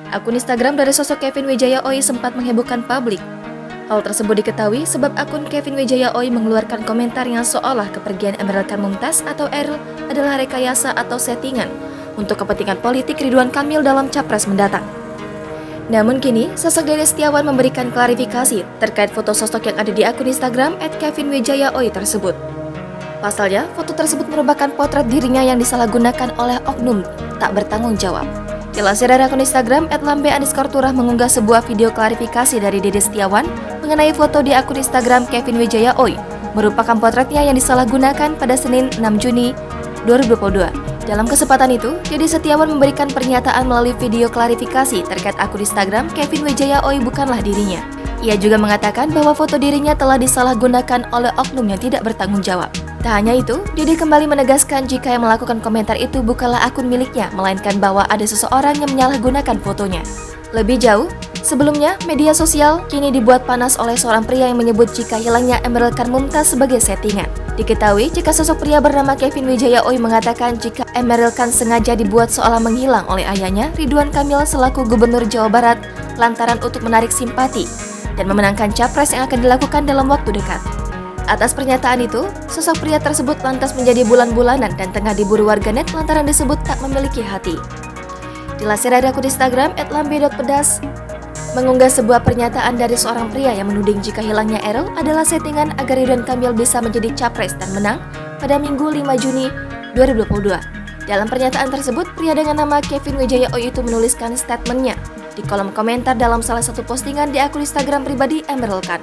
Akun Instagram dari sosok Kevin Wijaya Oi sempat menghebohkan publik. Hal tersebut diketahui sebab akun Kevin Wijaya Oi mengeluarkan komentar yang seolah kepergian Emeril Khan Mumtaz atau Eril adalah rekayasa atau settingan untuk kepentingan politik Ridwan Kamil dalam Capres mendatang. Namun kini, sosok Dede Setiawan memberikan klarifikasi terkait foto sosok yang ada di akun Instagram @kevinwijaya_oi tersebut. Pasalnya, foto tersebut merupakan potret dirinya yang disalahgunakan oleh oknum tak bertanggung jawab. Dilansir dari akun Instagram @lambe_turah mengunggah sebuah video klarifikasi dari Dede Setiawan mengenai foto di akun Instagram Kevin Wijaya Oi, merupakan potretnya yang disalahgunakan pada Senin 6 Juni 2022. Dalam kesempatan itu, Dede Setiawan memberikan pernyataan melalui video klarifikasi terkait akun Instagram Kevin Wijaya Oi bukanlah dirinya. Ia juga mengatakan bahwa foto dirinya telah disalahgunakan oleh oknum yang tidak bertanggung jawab. Tak hanya itu, Dede kembali menegaskan jika yang melakukan komentar itu bukanlah akun miliknya, melainkan bahwa ada seseorang yang menyalahgunakan fotonya. Lebih jauh, sebelumnya media sosial kini dibuat panas oleh seorang pria yang menyebut jika hilangnya Emeril Khan Mumtaz sebagai settingan. Diketahui jika sosok pria bernama Kevin Wijaya Oi mengatakan jika Emeril Khan sengaja dibuat seolah menghilang oleh ayahnya Ridwan Kamil selaku Gubernur Jawa Barat lantaran untuk menarik simpati dan memenangkan capres yang akan dilakukan dalam waktu dekat. Atas pernyataan itu, sosok pria tersebut lantas menjadi bulan-bulanan dan tengah diburu warganet lantaran disebut tak memiliki hati. Dilansir dari akun Instagram @lambe.pedas mengunggah sebuah pernyataan dari seorang pria yang menuding jika hilangnya Eril adalah settingan agar Ridwan Kamil bisa menjadi capres dan menang pada Minggu 5 Juni 2022. Dalam pernyataan tersebut, pria dengan nama Kevin Wijaya Oi itu menuliskan statementnya di kolom komentar dalam salah satu postingan di akun Instagram pribadi Emeril Khan.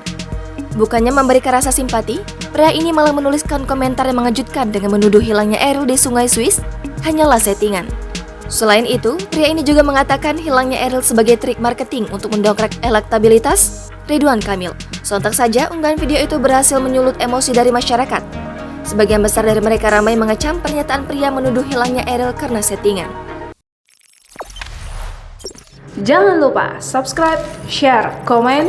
Bukannya memberikan rasa simpati, pria ini malah menuliskan komentar yang mengejutkan dengan menuduh hilangnya Eril di Sungai Swiss hanyalah settingan. Selain itu, pria ini juga mengatakan hilangnya Eril sebagai trik marketing untuk mendongkrak elektabilitas Ridwan Kamil. Sontak saja unggahan video itu berhasil menyulut emosi dari masyarakat. Sebagian besar dari mereka ramai mengecam pernyataan pria menuduh hilangnya Eril karena settingan. Jangan lupa subscribe, share, komen,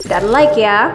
dan like ya.